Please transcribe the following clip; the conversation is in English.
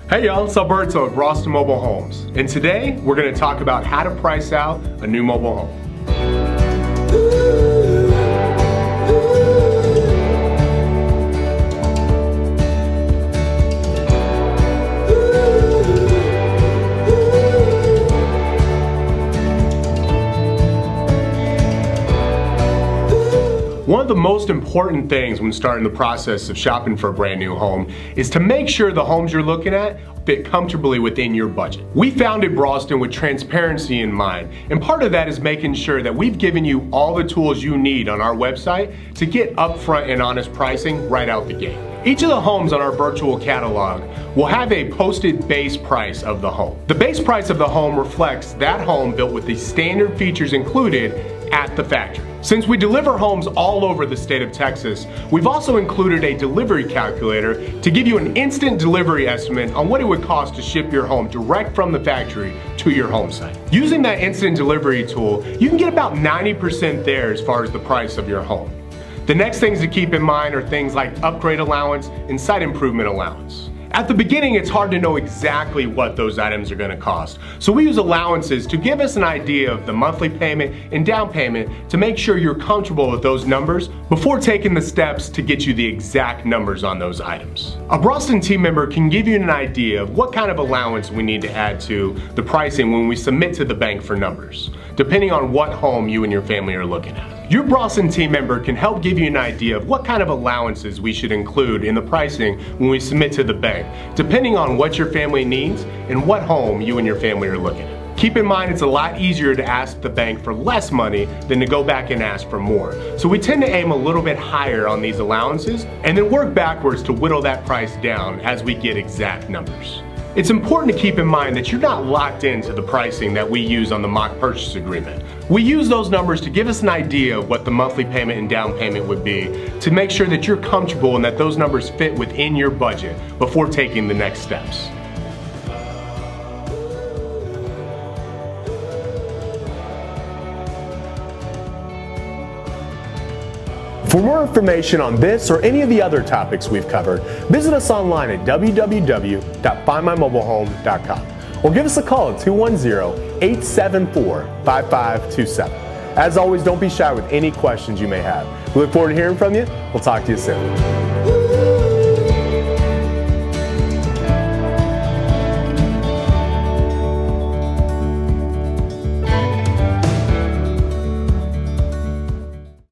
Hey y'all, it's Alberto of Boston Mobile Homes, and today we're going to talk about how to price out a new mobile home. One of the most important things when starting the process of shopping for a brand new home is to make sure the homes you're looking at fit comfortably within your budget. We founded Boston with transparency in mind, and part of that is making sure that we've given you all the tools you need on our website to get upfront and honest pricing right out the gate. Each of the homes on our virtual catalog will have a posted base price of the home. The base price of the home reflects that home built with the standard features included at the factory. Since we deliver homes all over the state of Texas, we've also included a delivery calculator to give you an instant delivery estimate on what it would cost to ship your home direct from the factory to your home site. Using that instant delivery tool, you can get about 90% there as far as the price of your home. The next things to keep in mind are things like upgrade allowance and site improvement allowance. At the beginning, it's hard to know exactly what those items are going to cost, so we use allowances to give us an idea of the monthly payment and down payment to make sure you're comfortable with those numbers before taking the steps to get you the exact numbers on those items. A Boston team member can give you an idea of what kind of allowance we need to add to the pricing when we submit to the bank for numbers, depending on what home you and your family are looking at. Your Boston team member can help give you an idea of what kind of allowances we should include in the pricing when we submit to the bank, depending on what your family needs and what home you and your family are looking at. Keep in mind it's a lot easier to ask the bank for less money than to go back and ask for more. So we tend to aim a little bit higher on these allowances and then work backwards to whittle that price down as we get exact numbers. It's important to keep in mind that you're not locked into the pricing that we use on the mock purchase agreement. We use those numbers to give us an idea of what the monthly payment and down payment would be to make sure that you're comfortable and that those numbers fit within your budget before taking the next steps. For more information on this or any of the other topics we've covered, visit us online at www.findmymobilehome.com or give us a call at 210-874-5527. As always, don't be shy with any questions you may have. We look forward to hearing from you. We'll talk to you soon.